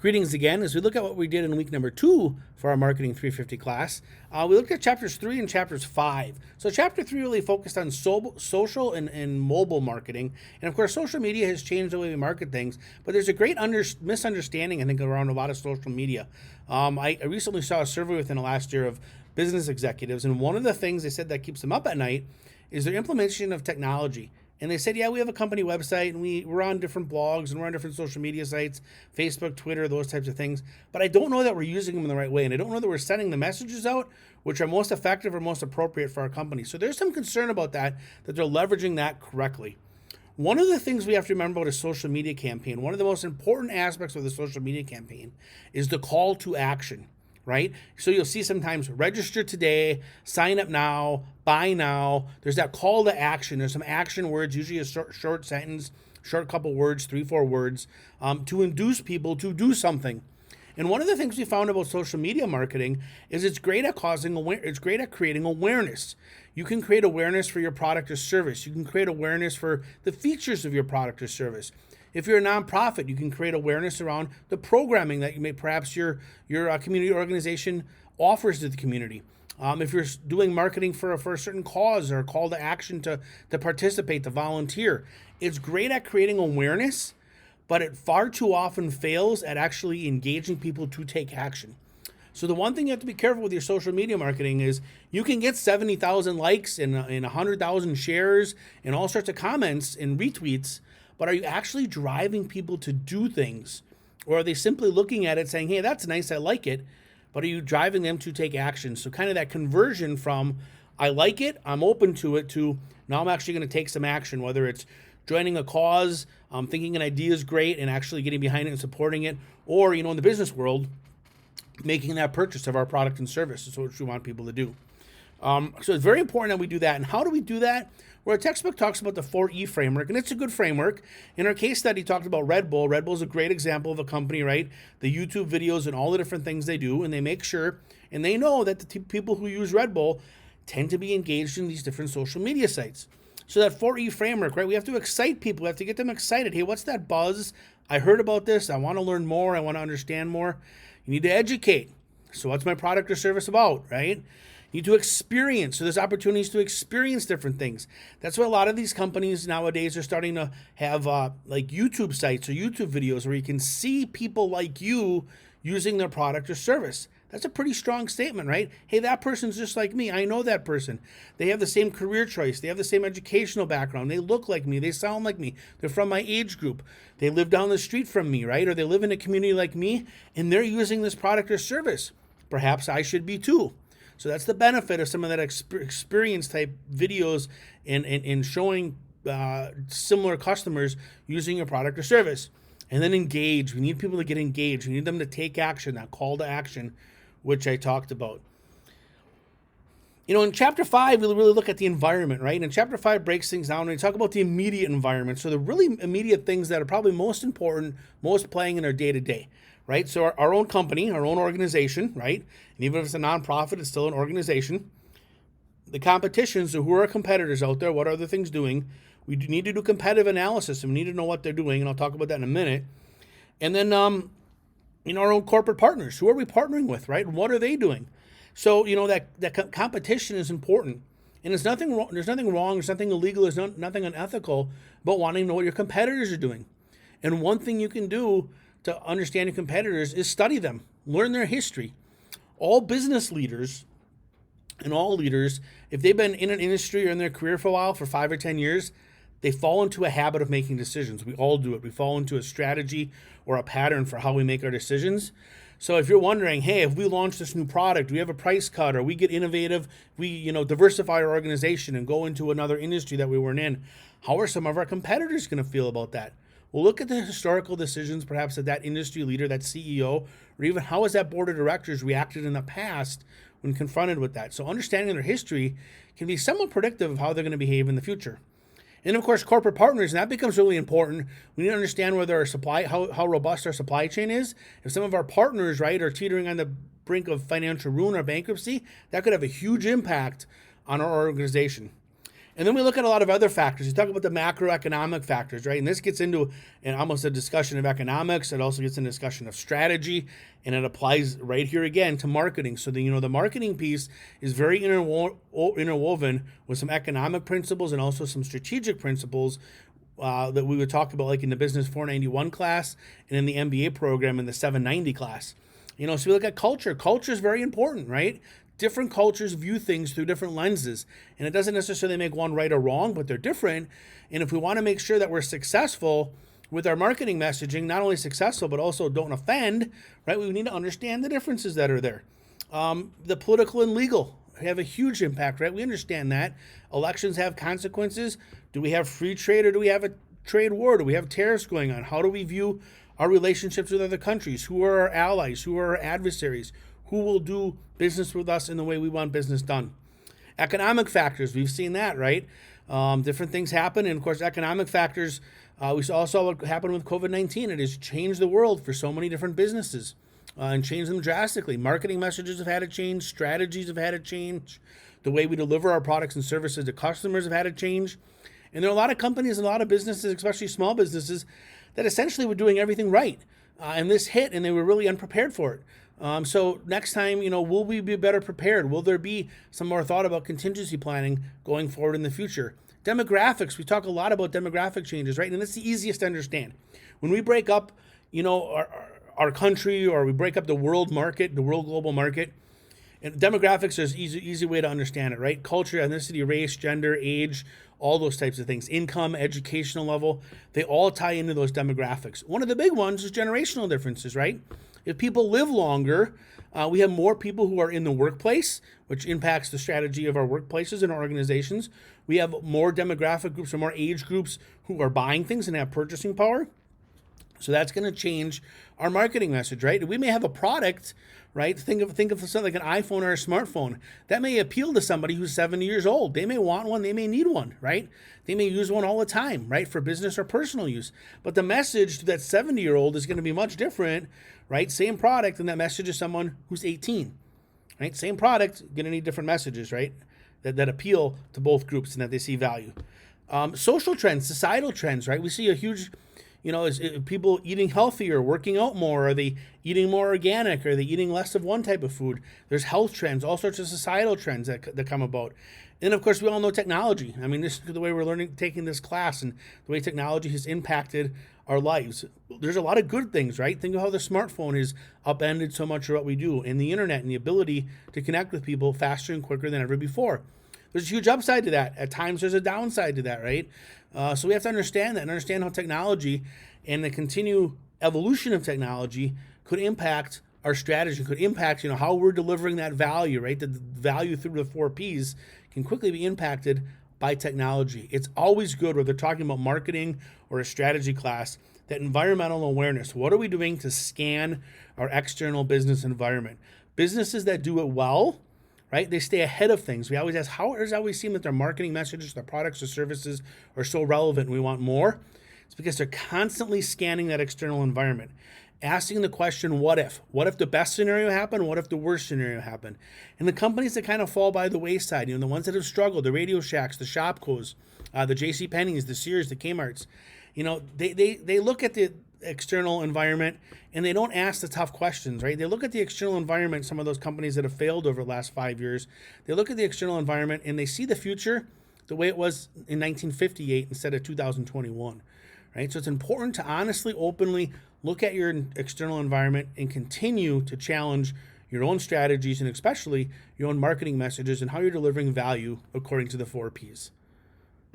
Greetings again. As we look at what we did in week number 2 for our Marketing 350 class, we looked at chapters 3 and chapters 5. So chapter 3 really focused on social and mobile marketing. And of course, social media has changed the way we market things, but there's a great misunderstanding, I think, around a lot of social media. I recently saw a survey within the last year of business executives, and one of the things they said that keeps them up at night is their implementation of technology. And they said, yeah, we have a company website and we're on different blogs and we're on different social media sites, Facebook, Twitter, those types of things. But I don't know that we're using them in the right way. And I don't know that we're sending the messages out which are most effective or most appropriate for our company. So there's some concern about that they're leveraging that correctly. One of the things we have to remember about a social media campaign, one of the most important aspects of the social media campaign is the call to action. Right? So you'll see sometimes register today, sign up now, buy now. There's that call to action. There's some action words, usually a short sentence, short couple words, 3-4 words, to induce people to do something. And one of the things we found about social media marketing is it's great at creating awareness. You can create awareness for your product or service. You can create awareness for the features of your product or service. If you're a nonprofit, you can create awareness around the programming that you may perhaps your community organization offers to the community. If you're doing marketing for a certain cause or a call to action to participate, to volunteer, it's great at creating awareness, but it far too often fails at actually engaging people to take action. So the one thing you have to be careful with your social media marketing is you can get 70,000 likes and 100,000 shares and all sorts of comments and retweets, but are you actually driving people to do things? Or are they simply looking at it saying, hey, that's nice, I like it, but are you driving them to take action? So kind of that conversion from I like it, I'm open to it, to now I'm actually going to take some action, whether it's joining a cause, thinking an idea is great and actually getting behind it and supporting it, or, in the business world, making that purchase of our product and service is what we want people to do. So it's very important that we do that. And how do we do that? Well, our textbook talks about the 4E framework, and it's a good framework. In our case study, talked about Red Bull. Red Bull is a great example of a company, right? The YouTube videos and all the different things they do, and they make sure, and they know that the people who use Red Bull tend to be engaged in these different social media sites. So that 4E framework, right? We have to excite people. We have to get them excited. Hey, what's that buzz? I heard about this. I want to learn more. I want to understand more. You need to educate. So what's my product or service about, right? You need to experience. So there's opportunities to experience different things. That's why a lot of these companies nowadays are starting to have like YouTube sites or YouTube videos where you can see people like you using their product or service. That's a pretty strong statement, right? Hey, that person's just like me. I know that person. They have the same career choice. They have the same educational background. They look like me. They sound like me. They're from my age group. They live down the street from me, right? Or they live in a community like me, and they're using this product or service. Perhaps I should be too. So that's the benefit of some of that experience type videos and showing similar customers using your product or service. And then engage. We need people to get engaged. We need them to take action, that call to action, which I talked about. In chapter 5, we'll really look at the environment, right? And chapter 5 breaks things down and we talk about the immediate environment. So the really immediate things that are probably most important, most playing in our day-to-day, right? So our own company, our own organization, right? And even if it's a nonprofit, it's still an organization. The competition, so who are our competitors out there? What are the things doing? We need to do competitive analysis and we need to know what they're doing. And I'll talk about that in a minute. And then, our own corporate partners. Who are we partnering with, right? What are they doing? So, that competition is important. And there's nothing wrong, there's nothing illegal, there's nothing unethical about wanting to know what your competitors are doing. And one thing you can do to understand your competitors is study them, learn their history. All business leaders and all leaders, if they've been in an industry or in their career for a while, for 5 or 10 years, they fall into a habit of making decisions. We all do it. We fall into a strategy or a pattern for how we make our decisions. So if you're wondering, hey, if we launch this new product, we have a price cut, or we get innovative, we diversify our organization and go into another industry that we weren't in, how are some of our competitors going to feel about that? Well, look at the historical decisions, perhaps of that industry leader, that CEO, or even how has that board of directors reacted in the past when confronted with that. So understanding their history can be somewhat predictive of how they're going to behave in the future. And of course, corporate partners, and that becomes really important. We need to understand whether our how robust our supply chain is. If some of our partners, right, are teetering on the brink of financial ruin or bankruptcy, that could have a huge impact on our organization. And then we look at a lot of other factors. We talk about the macroeconomic factors, right? And this gets into almost a discussion of economics. It also gets into a discussion of strategy, and it applies right here again to marketing. So the marketing piece is very interwoven with some economic principles and also some strategic principles that we would talk about, like in the Business 491 class and in the MBA program in the 790 class. So we look at culture. Culture is very important, right? Different cultures view things through different lenses, and it doesn't necessarily make one right or wrong, but they're different. And if we want to make sure that we're successful with our marketing messaging, not only successful, but also don't offend, right? We need to understand the differences that are there. The political and legal have a huge impact, right? We understand that. Elections have consequences. Do we have free trade or do we have a trade war? Do we have tariffs going on? How do we view our relationships with other countries? Who are our allies? Who are our adversaries? Who will do business with us in the way we want business done? Economic factors, we've seen that, right? Different things happen. And of course, economic factors, we also saw what happened with COVID-19. It has changed the world for so many different businesses and changed them drastically. Marketing messages have had to change. Strategies have had to change. The way we deliver our products and services to customers have had to change. And there are a lot of companies and a lot of businesses, especially small businesses, that essentially were doing everything right. And this hit, and they were really unprepared for it. So next time, will we be better prepared? Will there be some more thought about contingency planning going forward in the future? Demographics, we talk a lot about demographic changes, right? And it's the easiest to understand. When we break up, our country, or we break up the world market, the world global market, and demographics is easy way to understand it, right? Culture, ethnicity, race, gender, age, all those types of things, income, educational level, they all tie into those demographics. One of the big ones is generational differences, right? If people live longer, we have more people who are in the workplace, which impacts the strategy of our workplaces and our organizations. We have more demographic groups or more age groups who are buying things and have purchasing power. So that's going to change our marketing message, right? We may have a product, right? Think of something like an iPhone or a smartphone that may appeal to somebody who's 70 years old. They may want one, they may need one, right? They may use one all the time, right? For business or personal use. But the message to that 70-year-old is going to be much different, right? Same product, and that message to someone who's 18, right? Same product, going to need different messages, right? That appeal to both groups and that they see value. Social trends, societal trends, right? We see a huge, is people eating healthier, working out more? Are they eating more organic? Are they eating less of one type of food? There's health trends, all sorts of societal trends that come about. And of course, we all know technology. I mean, this is the way we're taking this class, and the way technology has impacted our lives. There's a lot of good things, right? Think of how the smartphone has upended so much of what we do, and the internet and the ability to connect with people faster and quicker than ever before. There's a huge upside to that. At times, there's a downside to that, right? So we have to understand that and understand how technology and the continued evolution of technology could impact our strategy, could impact, how we're delivering that value, right? The value through the 4 Ps can quickly be impacted by technology. It's always good, whether they're talking about marketing or a strategy class, that environmental awareness. What are we doing to scan our external business environment? Businesses that do it well, right? They stay ahead of things. We always ask, how does it always seem that their marketing messages, their products or services are so relevant and we want more? It's because they're constantly scanning that external environment, asking the question, what if? What if the best scenario happened? What if the worst scenario happened? And the companies that kind of fall by the wayside, the ones that have struggled, the Radio Shacks, the Shopkos, the JCPenney's, the Sears, the Kmart's, they look at the external environment and they don't ask the tough questions, right? They look at the external environment, some of those companies that have failed over the last 5 years, they look at the external environment and they see the future the way it was in 1958 instead of 2021, right? So it's important to honestly, openly look at your external environment and continue to challenge your own strategies and especially your own marketing messages and how you're delivering value according to the 4 Ps.